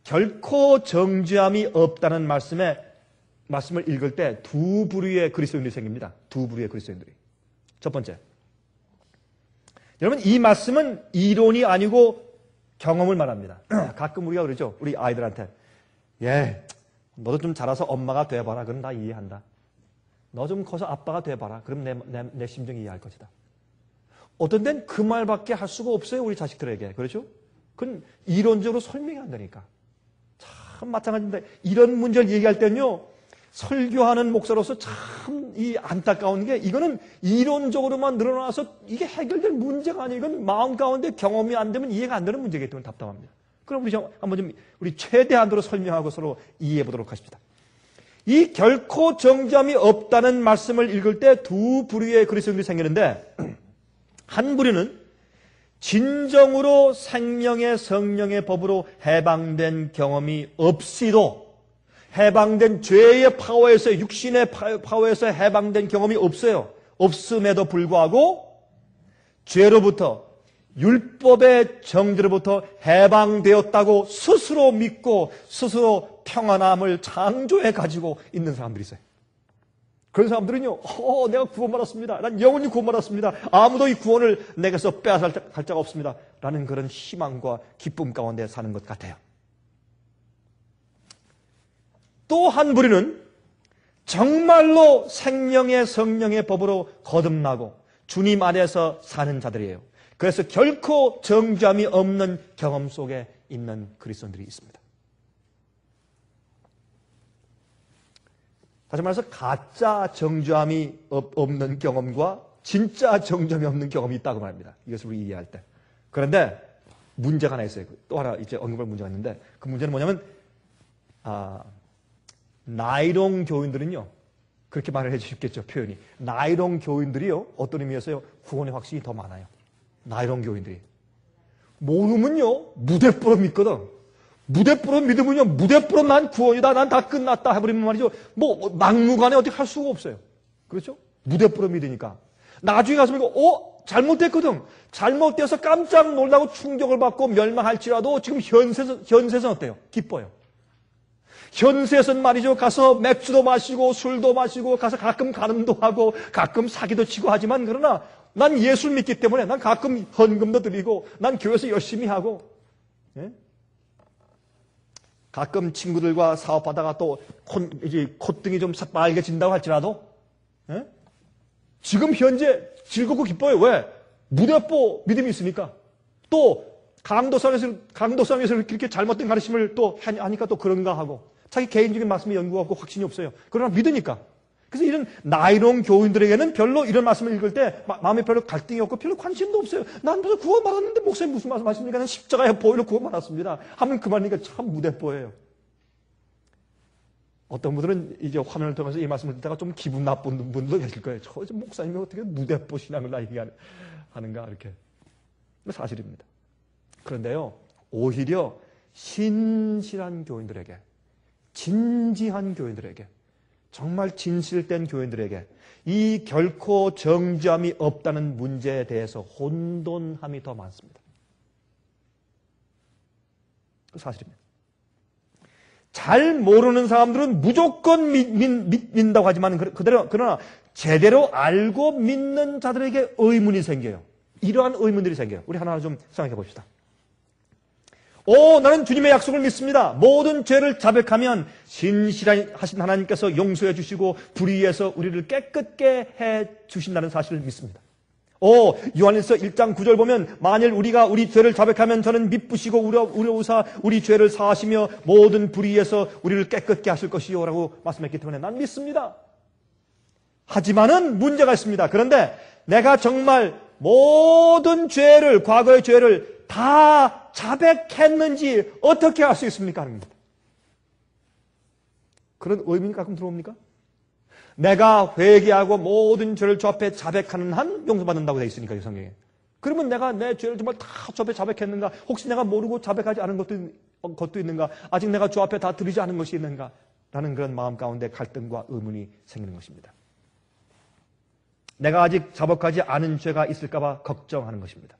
결코 정죄함이 없다는 말씀을 읽을 때 두 부류의 그리스도인들이 생깁니다. 두 부류의 그리스도인들이. 첫 번째, 여러분 이 말씀은 이론이 아니고 경험을 말합니다. 가끔 우리가 그러죠. 우리 아이들한테 너도 좀 자라서 엄마가 돼봐라. 그럼 나 이해한다. 너 좀 커서 아빠가 돼봐라. 그럼 내 심정 이해할 것이다. 어떤 데는 그 말밖에 할 수가 없어요. 우리 자식들에게. 그렇죠? 그건 이론적으로 설명이 안 되니까. 참 마찬가지인데 이런 문제를 얘기할 때는요. 설교하는 목사로서 참 이 안타까운 게 이거는 이론적으로만 늘어나서 이게 해결될 문제가 아니에요. 이건 마음 가운데 경험이 안 되면 이해가 안 되는 문제이기 때문에 답답합니다. 그럼 한번 우리 최대한으로 설명하고 서로 이해해 보도록 하십시다. 이 결코 정죄함이 없다는 말씀을 읽을 때 두 부류의 그리스도인들이 생기는데 한 부류는 진정으로 생명의 성령의 법으로 해방된 경험이 없이도 해방된 죄의 파워에서 육신의 파워에서 해방된 경험이 없어요. 없음에도 불구하고 죄로부터 율법의 정죄로부터 해방되었다고 스스로 믿고 스스로 평안함을 창조해 가지고 있는 사람들이 있어요. 그런 사람들은요, 내가 구원받았습니다. 난 영원히 구원받았습니다. 아무도 이 구원을 내게서 빼앗을 자가 없습니다. 라는 그런 희망과 기쁨 가운데 사는 것 같아요. 또 한 부류는 정말로 생명의 성령의 법으로 거듭나고 주님 안에서 사는 자들이에요. 그래서 결코 정죄함이 없는 경험 속에 있는 그리스도인들이 있습니다. 다시 말해서 가짜 정죄함이 없는 경험과 진짜 정죄함이 없는 경험이 있다고 말합니다. 이것을 우리 이해할 때. 그런데 문제가 하나 있어요. 또 하나 이제 언급할 문제가 있는데 그 문제는 뭐냐면 나이롱 교인들은요. 그렇게 말을 해주셨겠죠. 표현이. 나이롱 교인들이요. 어떤 의미에서요. 구원의 확신이 더 많아요. 나이롱 교인들이. 모르면요. 무대뽀로 믿거든. 무대뽀로 믿으면요. 무대뽀로 난 구원이다. 난 다 끝났다. 해버리면 말이죠. 막무가내 어떻게 할 수가 없어요. 그렇죠? 무대뽀로 믿으니까. 나중에 가서 잘못됐거든. 잘못돼서 깜짝 놀라고 충격을 받고 멸망할지라도 지금 현세에서는 어때요? 기뻐요. 현세에서는 말이죠. 가서 맥주도 마시고 술도 마시고 가서 가끔 간음도 하고 가끔 사기도 치고 하지만 그러나 난 예수를 믿기 때문에 난 가끔 헌금도 드리고 난 교회에서 열심히 하고 가끔 친구들과 사업하다가 또 콧등이 좀 빨개진다고 할지라도 지금 현재 즐겁고 기뻐요. 왜? 무대뽀 믿음이 있으니까. 또 강도상에서 그렇게 잘못된 가르침을 또 하니까 또 그런가 하고 자기 개인적인 말씀에 연구가 없고 확신이 없어요. 그러나 믿으니까. 그래서 이런 나이롱 교인들에게는 별로 이런 말씀을 읽을 때 마음에 별로 갈등이 없고 별로 관심도 없어요. 난 무슨 구원 받았는데 목사님 무슨 말씀 하십니까? 난 십자가에 보혈로 구원 받았습니다. 하면 그만이니까 참 무대뽀예요. 어떤 분들은 이제 화면을 통해서 이 말씀을 듣다가 좀 기분 나쁜 분도 계실 거예요. 저 목사님이 어떻게 무대뽀 신앙을 하는가 이렇게. 사실입니다. 그런데요. 오히려 신실한 교인들에게 진지한 교인들에게 정말 진실된 교인들에게 이 결코 정죄함이 없다는 문제에 대해서 혼돈함이 더 많습니다. 그 사실입니다. 잘 모르는 사람들은 무조건 믿는다고 하지만 그러나 제대로 알고 믿는 자들에게 의문이 생겨요. 이러한 의문들이 생겨요. 우리 하나하나 좀 생각해 봅시다. 나는 주님의 약속을 믿습니다. 모든 죄를 자백하면 신실하신 하나님께서 용서해 주시고 불의에서 우리를 깨끗게 해 주신다는 사실을 믿습니다. 요한일서 1장 9절 보면 만일 우리가 우리 죄를 자백하면 저는 미쁘시고 우려우사 우리 죄를 사하시며 모든 불의에서 우리를 깨끗게 하실 것이요 라고 말씀했기 때문에 난 믿습니다. 하지만은 문제가 있습니다. 그런데 내가 정말 모든 죄를 과거의 죄를 다 자백했는지 어떻게 알 수 있습니까? 합니다. 그런 의문이 가끔 들어옵니까? 내가 회개하고 모든 죄를 주 앞에 자백하는 한 용서받는다고 되어 있으니까 이 성경에. 그러면 내가 내 죄를 정말 다 주 앞에 자백했는가? 혹시 내가 모르고 자백하지 않은 것도 있는가? 아직 내가 주 앞에 다 드리지 않은 것이 있는가? 라는 그런 마음 가운데 갈등과 의문이 생기는 것입니다. 내가 아직 자복하지 않은 죄가 있을까 봐 걱정하는 것입니다.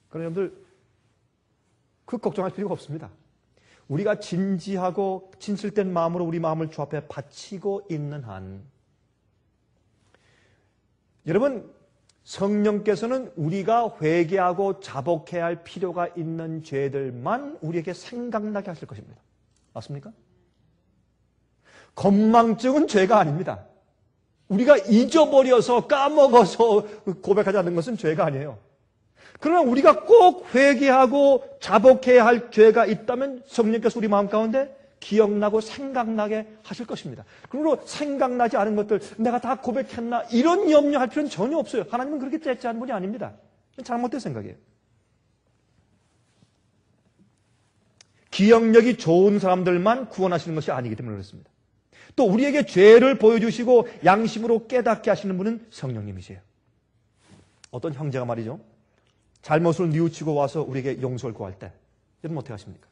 그런 여러분들 그 걱정할 필요가 없습니다. 우리가 진지하고 진실된 마음으로 우리 마음을 주 앞에 바치고 있는 한, 여러분, 성령께서는 우리가 회개하고 자복해야 할 필요가 있는 죄들만 우리에게 생각나게 하실 것입니다. 맞습니까? 건망증은 죄가 아닙니다. 우리가 잊어버려서 까먹어서 고백하지 않는 것은 죄가 아니에요. 그러나 우리가 꼭 회개하고 자복해야 할 죄가 있다면 성령께서 우리 마음 가운데 기억나고 생각나게 하실 것입니다. 그러므로 생각나지 않은 것들, 내가 다 고백했나, 이런 염려할 필요는 전혀 없어요. 하나님은 그렇게 째째한 분이 아닙니다. 잘못된 생각이에요. 기억력이 좋은 사람들만 구원하시는 것이 아니기 때문에 그렇습니다. 또 우리에게 죄를 보여주시고 양심으로 깨닫게 하시는 분은 성령님이세요. 어떤 형제가 말이죠, 잘못을 뉘우치고 와서 우리에게 용서를 구할 때 여러분 어떻게 하십니까?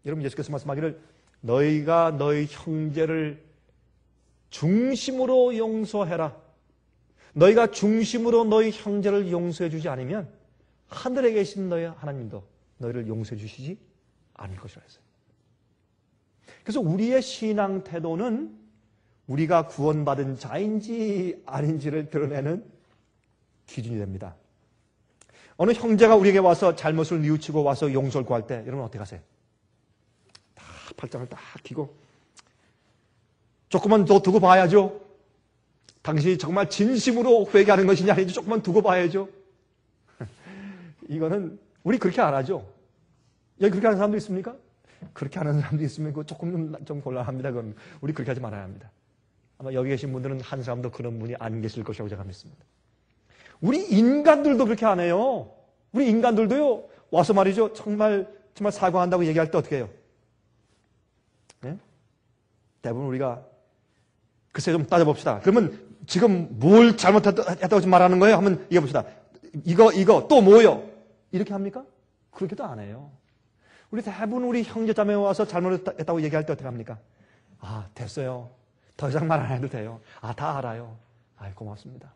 여러분, 예수께서 말씀하기를 너희가 너희 형제를 중심으로 용서해라. 너희가 중심으로 너희 형제를 용서해 주지 않으면 하늘에 계신 너희 하나님도 너희를 용서해 주시지 않을 것이라 했어요. 그래서 우리의 신앙 태도는 우리가 구원받은 자인지 아닌지를 드러내는 기준이 됩니다. 어느 형제가 우리에게 와서 잘못을 뉘우치고 와서 용서를 구할 때 여러분 어떻게 하세요? 다 팔짱을 딱 끼고 조금만 더 두고 봐야죠. 당신이 정말 진심으로 회개하는 것이냐 아닌지 조금만 두고 봐야죠. 이거는 우리 그렇게 안 하죠. 여기 그렇게 하는 사람도 있습니까? 그렇게 하는 사람도 있으면 그거 조금 좀 곤란합니다. 그건 우리 그렇게 하지 말아야 합니다. 아마 여기 계신 분들은 한 사람도 그런 분이 안 계실 것이라고 제가 믿습니다. 우리 인간들도 그렇게 안 해요. 우리 인간들도요, 와서 말이죠, 정말 사과한다고 얘기할 때 어떻게 해요? 네? 대부분 우리가 글쎄 좀 따져봅시다. 그러면 지금 뭘 잘못했다고 지금 말하는 거예요? 한번 얘기해봅시다. 이거 또 뭐요? 이렇게 합니까? 그렇게도 안 해요. 우리 대부분 우리 형제자매 와서 잘못했다고 얘기할 때 어떻게 합니까? 아, 됐어요. 더 이상 말 안 해도 돼요. 아, 다 알아요. 아이, 고맙습니다.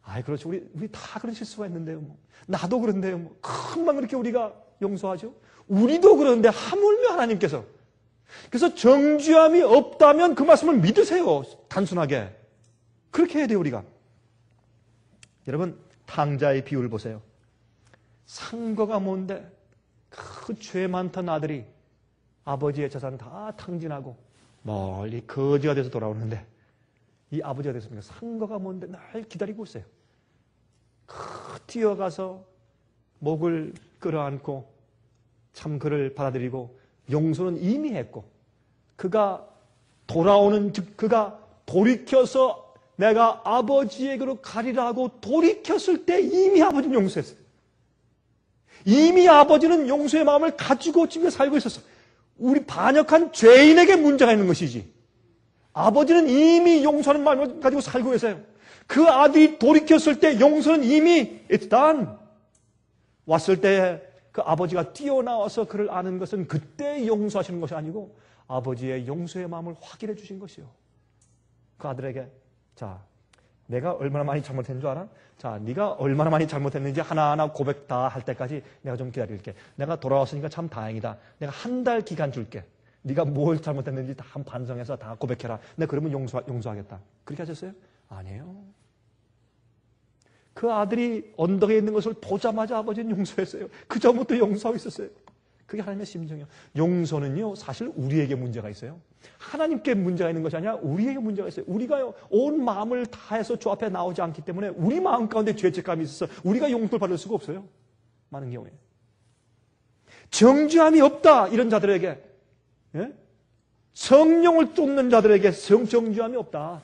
아이, 그렇죠. 우리 다 그런 실수가 있는데요. 뭐. 나도 그런데요. 뭐. 금방 그렇게 우리가 용서하죠. 우리도 그러는데 하물며 하나님께서. 그래서 정죄함이 없다면 그 말씀을 믿으세요. 단순하게. 그렇게 해야 돼요, 우리가. 여러분, 탕자의 비유를 보세요. 상거가 뭔데 그 죄 많던 아들이 아버지의 재산을 다 탕진하고 멀리 거지가 돼서 돌아오는데 이 아버지가 됐습니까? 상거가 뭔데 날 기다리고 있어요. 뛰어가서 목을 끌어안고 참 그를 받아들이고 용서는 이미 했고 그가 돌아오는 즉 그가 돌이켜서 내가 아버지에게로 가리라 하고 돌이켰을 때 이미 아버지는 용서했어요. 이미 아버지는 용서의 마음을 가지고 지금 살고 있었어. 우리 반역한 죄인에게 문제가 있는 것이지. 아버지는 이미 용서하는 마음을 가지고 살고 계세요. 그 아들이 돌이켰을 때 용서는 이미 it's done. 왔을 때 그 아버지가 뛰어나와서 그를 아는 것은 그때 용서하시는 것이 아니고 아버지의 용서의 마음을 확인해 주신 것이요. 그 아들에게 자, 내가 얼마나 많이 잘못했는 줄 알아? 자, 네가 얼마나 많이 잘못했는지 하나하나 고백 다 할 때까지 내가 좀 기다릴게. 내가 돌아왔으니까 참 다행이다. 내가 한 달 기간 줄게. 네가 뭘 잘못했는지 다 반성해서 다 고백해라. 내가 그러면 용서하겠다. 그렇게 하셨어요? 아니에요. 그 아들이 언덕에 있는 것을 보자마자 아버지는 용서했어요. 그 전부터 용서하고 있었어요. 그게 하나님의 심정이에요. 용서는요, 사실 우리에게 문제가 있어요. 하나님께 문제가 있는 것이 아니라 우리에게 문제가 있어요. 우리가요, 온 마음을 다해서 주 앞에 나오지 않기 때문에 우리 마음 가운데 죄책감이 있어서 우리가 용서를 받을 수가 없어요. 많은 경우에. 정죄함이 없다, 이런 자들에게. 예? 성령을 쫓는 자들에게 정죄함이 없다.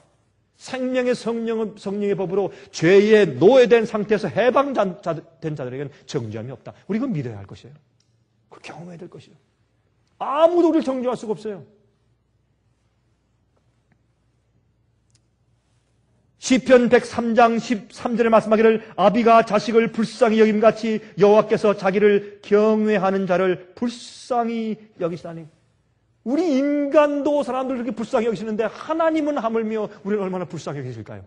생명의 성령의 법으로 죄에 노예된 상태에서 해방된 자들에게는 정죄함이 없다. 우리 그건 믿어야 할 것이에요. 그걸 경험해야 될 것이에요. 아무도 우리를 정죄할 수가 없어요. 시편 103장 13절에 말씀하기를 아비가 자식을 불쌍히 여김같이 여호와께서 자기를 경외하는 자를 불쌍히 여기시다니. 우리 인간도 사람들 그렇게 불쌍히 여기시는데 하나님은 하물며 우리를 얼마나 불쌍히 여기실까요?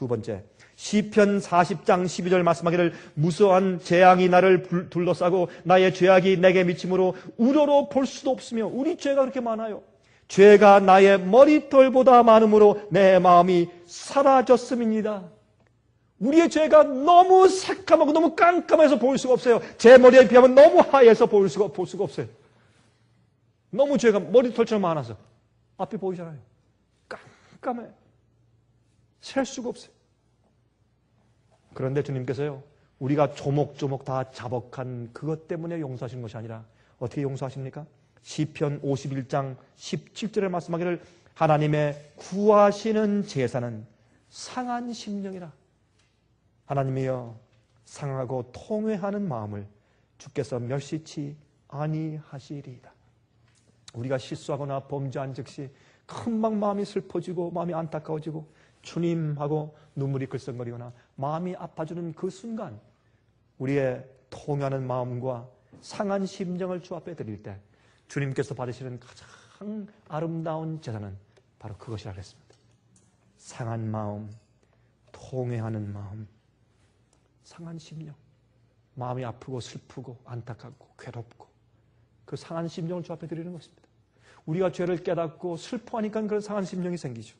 두 번째, 시편 40장 12절 말씀하기를 무수한 재앙이 나를 둘러싸고 나의 죄악이 내게 미침으로 우러러 볼 수도 없으며 우리 죄가 그렇게 많아요. 죄가 나의 머리털보다 많으므로 내 마음이 사라졌음입니다. 우리의 죄가 너무 새까맣고 너무 깜깜해서 보일 수가 없어요. 제 머리에 비하면 너무 하얘서 볼 수가 없어요. 너무 죄가 머리털처럼 많아서 앞에 보이잖아요. 깜깜해. 셀 수가 없어요. 그런데 주님께서요, 우리가 조목조목 다 자복한 그것 때문에 용서하시는 것이 아니라 어떻게 용서하십니까? 시편 51장 17절에 말씀하기를 하나님의 구하시는 제사는 상한 심령이라. 하나님이여 상하고 통회하는 마음을 주께서 멸시치 아니하시리이다. 우리가 실수하거나 범죄한 즉시 금방 마음이 슬퍼지고 마음이 안타까워지고 주님하고 눈물이 글썽거리거나 마음이 아파지는 그 순간 우리의 통하는 마음과 상한 심정을 주 앞에 드릴 때 주님께서 받으시는 가장 아름다운 제사는 바로 그것이라 그랬습니다. 상한 마음, 통회하는 마음, 상한 심령, 마음이 아프고 슬프고 안타깝고 괴롭고 그 상한 심령을 주 앞에 드리는 것입니다. 우리가 죄를 깨닫고 슬퍼하니까 그런 상한 심령이 생기죠.